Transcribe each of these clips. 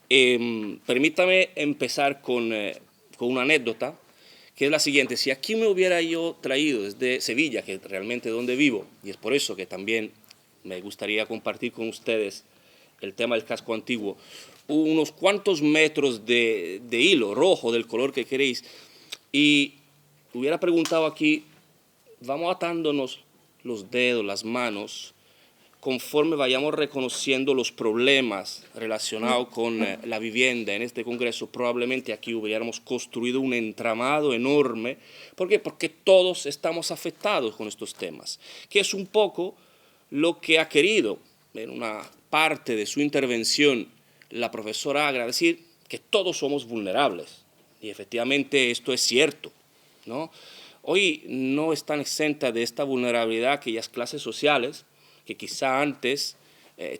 Permítame empezar con una anécdota, que es la siguiente. Si aquí me hubiera yo traído desde Sevilla, que es realmente donde vivo, y es por eso que también me gustaría compartir con ustedes el tema del casco antiguo, unos cuantos metros de hilo rojo del color que queréis, y hubiera preguntado aquí, vamos atándonos los dedos, las manos, conforme vayamos reconociendo los problemas relacionados con la vivienda en este Congreso, probablemente aquí hubiéramos construido un entramado enorme. ¿Por qué? Porque todos estamos afectados con estos temas, que es un poco lo que ha querido en una parte de su intervención la profesora Agra, decir que todos somos vulnerables. Y efectivamente esto es cierto, ¿no? Hoy no están exentas de esta vulnerabilidad aquellas clases sociales que quizá antes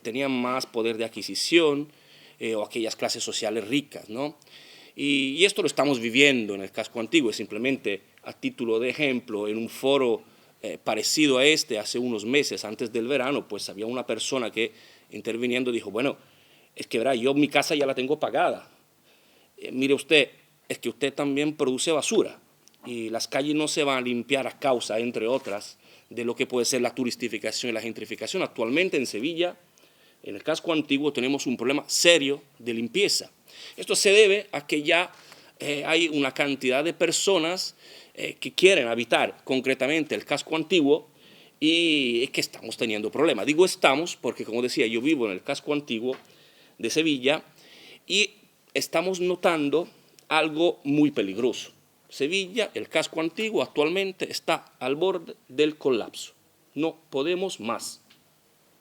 tenían más poder de adquisición o aquellas clases sociales ricas, ¿no? Y esto lo estamos viviendo en el casco antiguo, simplemente a título de ejemplo, en un foro parecido a este hace unos meses, antes del verano, pues había una persona que interviniendo dijo, bueno, es que verá, yo mi casa ya la tengo pagada. Mire usted, es que usted también produce basura y las calles no se van a limpiar a causa, entre otras, de lo que puede ser la turistificación y la gentrificación. Actualmente en Sevilla, en el casco antiguo, tenemos un problema serio de limpieza. Esto se debe a que ya hay una cantidad de personas que quieren habitar concretamente el casco antiguo y es que estamos teniendo problemas. Digo estamos porque, como decía, yo vivo en el casco antiguo de Sevilla y estamos notando algo muy peligroso. Sevilla, el casco antiguo, actualmente está al borde del colapso. No podemos más,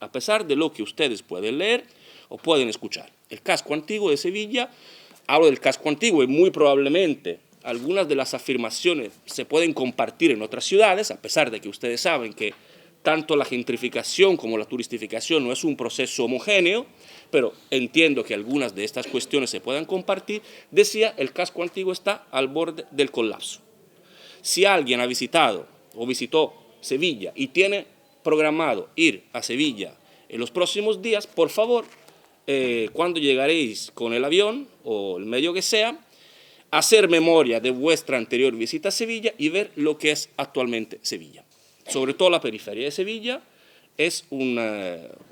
a pesar de lo que ustedes pueden leer o pueden escuchar. El casco antiguo de Sevilla, hablo del casco antiguo y muy probablemente algunas de las afirmaciones se pueden compartir en otras ciudades, a pesar de que ustedes saben que tanto la gentrificación como la turistificación no es un proceso homogéneo, pero entiendo que algunas de estas cuestiones se puedan compartir. Decía, el casco antiguo está al borde del colapso. Si alguien ha visitado o visitó Sevilla y tiene programado ir a Sevilla en los próximos días, por favor, cuando llegaréis con el avión o el medio que sea, hacer memoria de vuestra anterior visita a Sevilla y ver lo que es actualmente Sevilla. Sobre todo la periferia de Sevilla es un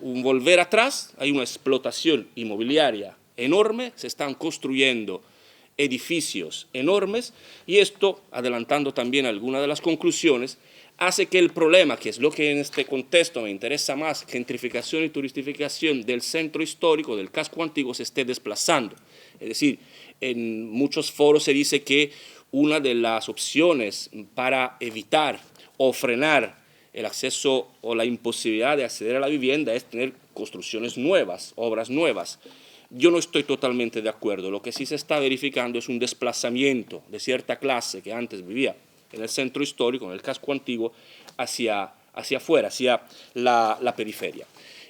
volver atrás, hay una explotación inmobiliaria enorme, se están construyendo edificios enormes y esto, adelantando también algunas de las conclusiones, hace que el problema, que es lo que en este contexto me interesa más, gentrificación y turistificación del centro histórico, del casco antiguo, se esté desplazando. Es decir, en muchos foros se dice que una de las opciones para evitar o frenar el acceso o la imposibilidad de acceder a la vivienda es tener construcciones nuevas, obras nuevas. Yo no estoy totalmente de acuerdo. Lo que sí se está verificando es un desplazamiento de cierta clase que antes vivía en el centro histórico, en el casco antiguo, hacia afuera, hacia la periferia.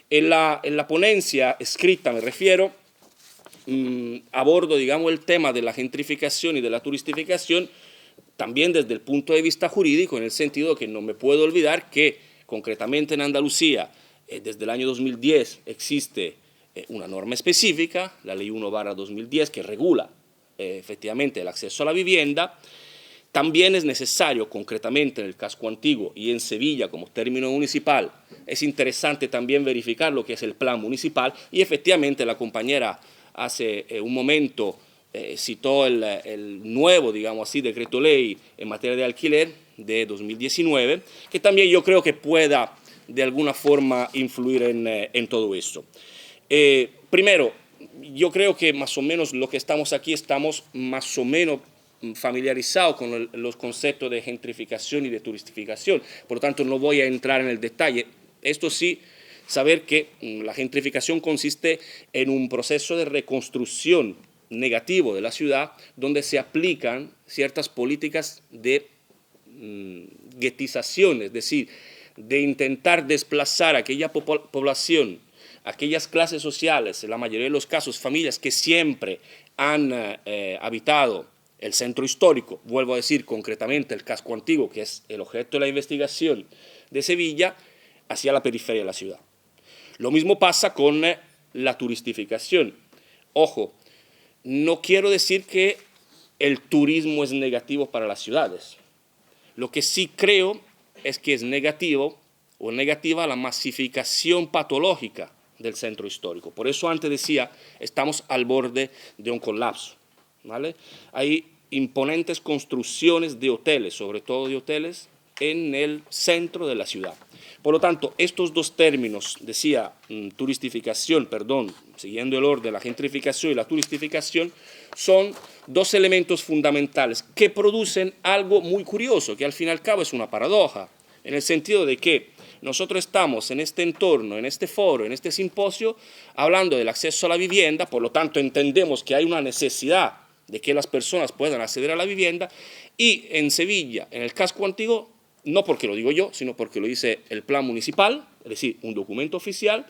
En la ponencia escrita, me refiero, abordo, digamos, el tema de la gentrificación y de la turistificación también desde el punto de vista jurídico, en el sentido que no me puedo olvidar que concretamente en Andalucía, desde el año 2010 existe una norma específica, la Ley 1/2010, que regula efectivamente el acceso a la vivienda. También es necesario, concretamente en el casco antiguo y en Sevilla como término municipal, es interesante también verificar lo que es el plan municipal y efectivamente la compañera hace un momento citó el nuevo, digamos así, decreto ley en materia de alquiler de 2019, que también yo creo que pueda de alguna forma influir en todo esto. Primero, yo creo que más o menos lo que estamos aquí, estamos más o menos familiarizados con los conceptos de gentrificación y de turistificación, por lo tanto no voy a entrar en el detalle. Esto sí, saber que la gentrificación consiste en un proceso de reconstrucción negativo de la ciudad donde se aplican ciertas políticas de guetización, es decir, de intentar desplazar a aquella población, aquellas clases sociales, en la mayoría de los casos familias que siempre han habitado el centro histórico, vuelvo a decir concretamente el casco antiguo, que es el objeto de la investigación de Sevilla, hacia la periferia de la ciudad. Lo mismo pasa con la turistificación. Ojo, no quiero decir que el turismo es negativo para las ciudades. Lo que sí creo es que es negativo o negativa la masificación patológica del centro histórico. Por eso antes decía, estamos al borde de un colapso, ¿vale? Hay imponentes construcciones de hoteles, sobre todo de hoteles, en el centro de la ciudad. Por lo tanto, estos dos términos, decía, turistificación, perdón, siguiendo el orden, la gentrificación y la turistificación, son dos elementos fundamentales que producen algo muy curioso, que al fin y al cabo es una paradoja, en el sentido de que nosotros estamos en este entorno, en este foro, en este simposio, hablando del acceso a la vivienda, por lo tanto entendemos que hay una necesidad de que las personas puedan acceder a la vivienda, y en Sevilla, en el casco antiguo, no porque lo digo yo, sino porque lo dice el plan municipal, es decir, un documento oficial,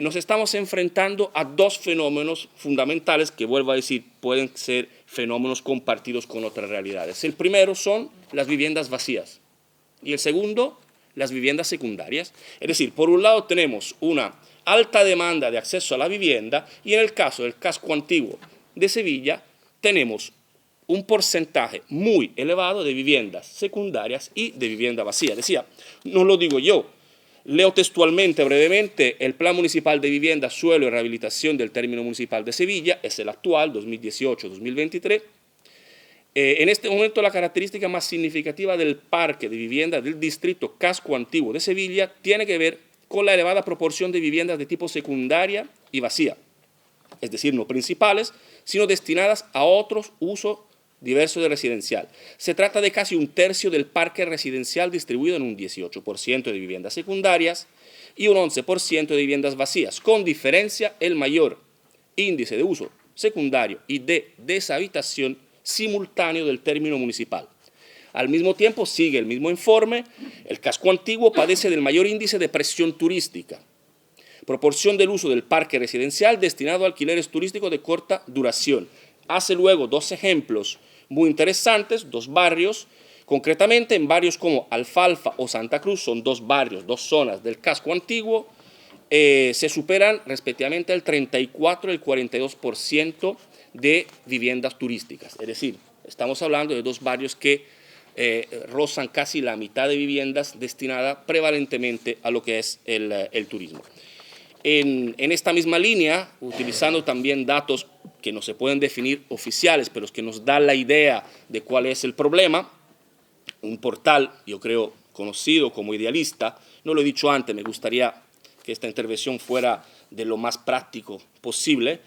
nos estamos enfrentando a dos fenómenos fundamentales que, vuelvo a decir, pueden ser fenómenos compartidos con otras realidades. El primero son las viviendas vacías y el segundo, las viviendas secundarias. Es decir, por un lado tenemos una alta demanda de acceso a la vivienda y en el caso del casco antiguo de Sevilla tenemos un porcentaje muy elevado de viviendas secundarias y de vivienda vacía. Decía, no lo digo yo, leo textualmente, brevemente, el Plan Municipal de Vivienda, Suelo y Rehabilitación del Término Municipal de Sevilla, es el actual, 2018-2023. En este momento la característica más significativa del parque de vivienda del distrito Casco Antiguo de Sevilla tiene que ver con la elevada proporción de viviendas de tipo secundaria y vacía, es decir, no principales, sino destinadas a otros usos diverso de residencial. Se trata de casi un tercio del parque residencial distribuido en un 18% de viviendas secundarias y un 11% de viviendas vacías, con diferencia el mayor índice de uso secundario y de deshabitación simultáneo del término municipal. Al mismo tiempo, sigue el mismo informe, el casco antiguo padece del mayor índice de presión turística, proporción del uso del parque residencial destinado a alquileres turísticos de corta duración. Hace luego dos ejemplos muy interesantes, dos barrios, concretamente en barrios como Alfalfa o Santa Cruz, son dos barrios, dos zonas del casco antiguo, se superan respectivamente el 34 y el 42% de viviendas turísticas. Es decir, estamos hablando de dos barrios que rozan casi la mitad de viviendas destinadas prevalentemente a lo que es el turismo. En esta misma línea, utilizando también datos que no se pueden definir oficiales, pero que nos dan la idea de cuál es el problema, un portal, yo creo, conocido como Idealista, no lo he dicho antes, me gustaría que esta intervención fuera de lo más práctico posible,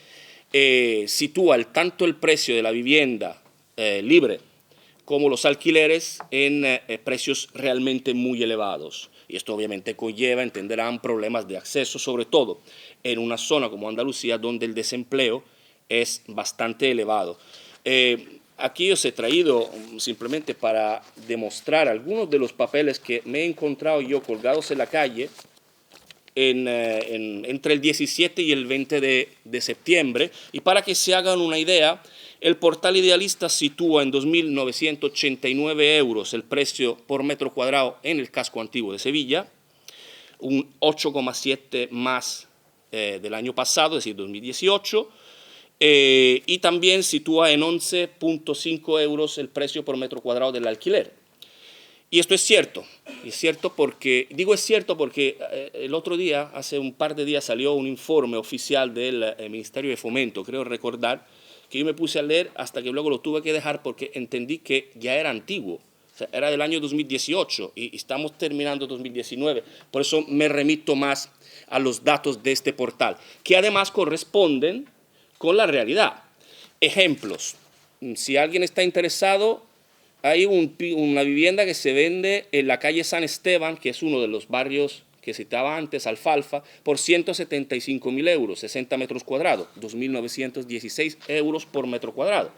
sitúa tanto el precio de la vivienda libre como los alquileres en precios realmente muy elevados. Y esto obviamente conlleva, entenderán, problemas de acceso, sobre todo en una zona como Andalucía, donde el desempleo es bastante elevado. Aquí os he traído simplemente para demostrar algunos de los papeles que me he encontrado yo colgados en la calle entre el 17 y el 20 de septiembre, y para que se hagan una idea, el portal Idealista sitúa en 2.989 euros el precio por metro cuadrado en el casco antiguo de Sevilla, un 8,7 más del año pasado, es decir, 2018, y también sitúa en 11,5 euros el precio por metro cuadrado del alquiler. Y esto es cierto porque, digo es cierto porque el otro día, hace un par de días, salió un informe oficial del Ministerio de Fomento, creo recordar, que yo me puse a leer hasta que luego lo tuve que dejar porque entendí que ya era antiguo, o sea, era del año 2018 y estamos terminando 2019, por eso me remito más a los datos de este portal, que además corresponden con la realidad. Ejemplos, si alguien está interesado, hay una vivienda que se vende en la calle San Esteban, que es uno de los barrios que citaba antes, Alfalfa, por 175.000 euros, 60 metros cuadrados, 2.916 euros por metro cuadrado.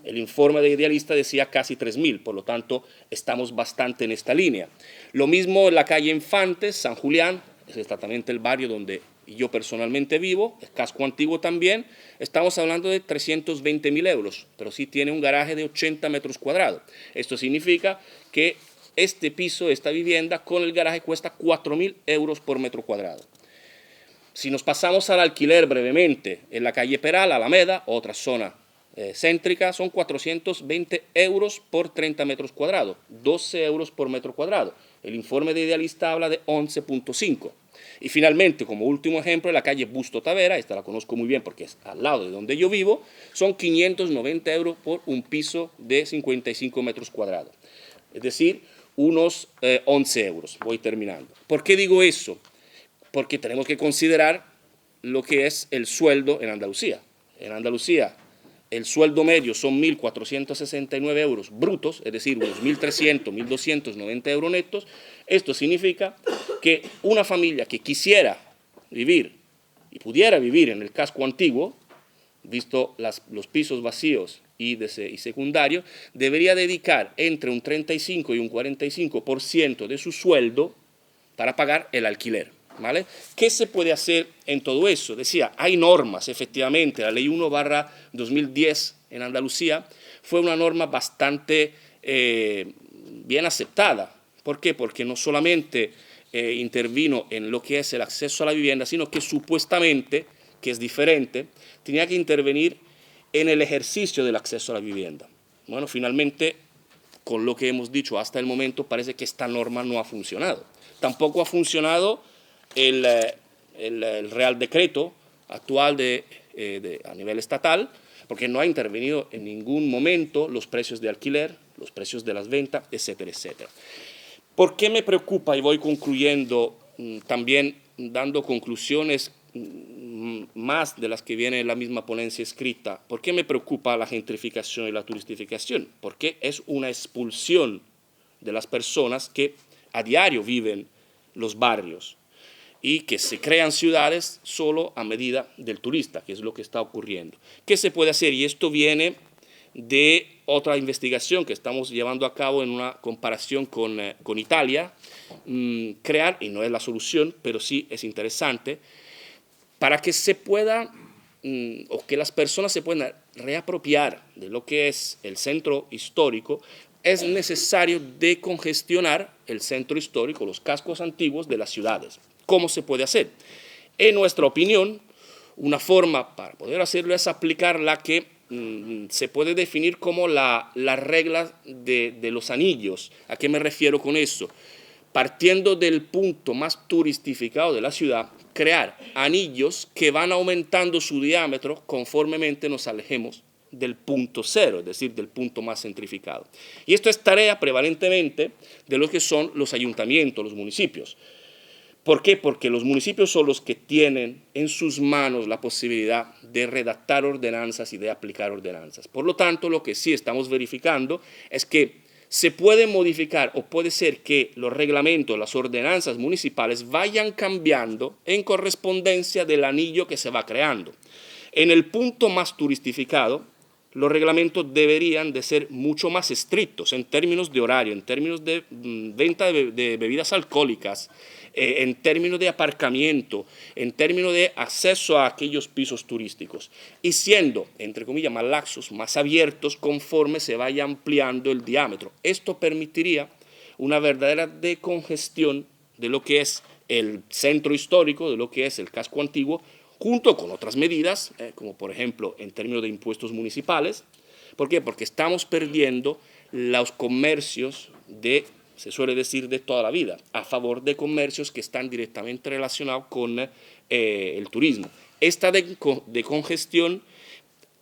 El informe de Idealista decía casi 3.000, por lo tanto estamos bastante en esta línea. Lo mismo en la calle Infantes, San Julián, es exactamente el barrio donde yo personalmente vivo, el casco antiguo también, estamos hablando de 320.000 euros, pero sí tiene un garaje de 80 metros cuadrados. Esto significa que este piso, esta vivienda con el garaje cuesta 4.000 euros por metro cuadrado. Si nos pasamos al alquiler brevemente, en la calle Peral, Alameda, otra zona céntrica son 420 euros por 30 metros cuadrados, 12 euros por metro cuadrado. El informe de Idealista habla de 11.5. Y finalmente, como último ejemplo, en la calle Busto Tavera, esta la conozco muy bien porque es al lado de donde yo vivo, son 590 euros por un piso de 55 metros cuadrados. Es decir, unos 11 euros. Voy terminando. ¿Por qué digo eso? Porque tenemos que considerar lo que es el sueldo en Andalucía. En Andalucía, el sueldo medio son 1.469 euros brutos, es decir, unos 1.300, 1.290 euros netos. Esto significa que una familia que quisiera vivir y pudiera vivir en el casco antiguo, visto los pisos vacíos y secundarios, debería dedicar entre un 35 y un 45% de su sueldo para pagar el alquiler. ¿Vale? ¿Qué se puede hacer en todo eso? Decía, hay normas, efectivamente, la ley 1/2010 en Andalucía fue una norma bastante bien aceptada. ¿Por qué? Porque no solamente intervino en lo que es el acceso a la vivienda, sino que supuestamente, que es diferente, tenía que intervenir en el ejercicio del acceso a la vivienda. Bueno, finalmente, con lo que hemos dicho hasta el momento, parece que esta norma no ha funcionado. Tampoco ha funcionado el Real Decreto actual a nivel estatal, porque no ha intervenido en ningún momento los precios de alquiler, los precios de las ventas, etcétera, etcétera. ¿Por qué me preocupa? Y voy concluyendo, también dando conclusiones más de las que viene en la misma ponencia escrita. ¿Por qué me preocupa la gentrificación y la turistificación? Porque es una expulsión de las personas que a diario viven los barrios y que se crean ciudades solo a medida del turista, que es lo que está ocurriendo. ¿Qué se puede hacer? Y esto viene de otra investigación que estamos llevando a cabo en una comparación con Italia, crear, y no es la solución, pero sí es interesante, para que se pueda, o que las personas se puedan reapropiar de lo que es el centro histórico, es necesario decongestionar el centro histórico, los cascos antiguos de las ciudades. ¿Cómo se puede hacer? En nuestra opinión, una forma para poder hacerlo es aplicar la que se puede definir como la regla de los anillos. ¿A qué me refiero con eso? Partiendo del punto más turistificado de la ciudad, crear anillos que van aumentando su diámetro conformemente nos alejemos del punto cero, es decir, del punto más centrificado. Y esto es tarea prevalentemente de lo que son los ayuntamientos, los municipios. ¿Por qué? Porque los municipios son los que tienen en sus manos la posibilidad de redactar ordenanzas y de aplicar ordenanzas. Por lo tanto, lo que sí estamos verificando es que se puede modificar o puede ser que los reglamentos, las ordenanzas municipales vayan cambiando en correspondencia del anillo que se va creando. En el punto más turistificado, los reglamentos deberían de ser mucho más estrictos en términos de horario, en términos de venta de bebidas alcohólicas, en términos de aparcamiento, en términos de acceso a aquellos pisos turísticos, y siendo, entre comillas, más laxos, más abiertos conforme se vaya ampliando el diámetro. Esto permitiría una verdadera decongestión de lo que es el centro histórico, de lo que es el casco antiguo, junto con otras medidas, como por ejemplo en términos de impuestos municipales. ¿Por qué? Porque estamos perdiendo los comercios se suele decir de toda la vida, a favor de comercios que están directamente relacionados con el turismo. Esta decongestión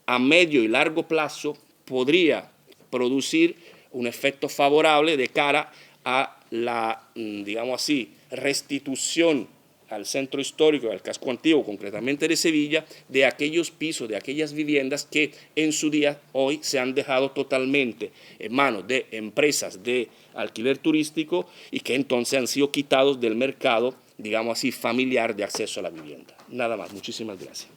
a medio y largo plazo podría producir un efecto favorable de cara a la, digamos así, restitución al centro histórico, al casco antiguo, concretamente de Sevilla, de aquellos pisos, de aquellas viviendas que en su día hoy se han dejado totalmente en manos de empresas de alquiler turístico y que entonces han sido quitados del mercado, digamos así, familiar de acceso a la vivienda. Nada más, muchísimas gracias.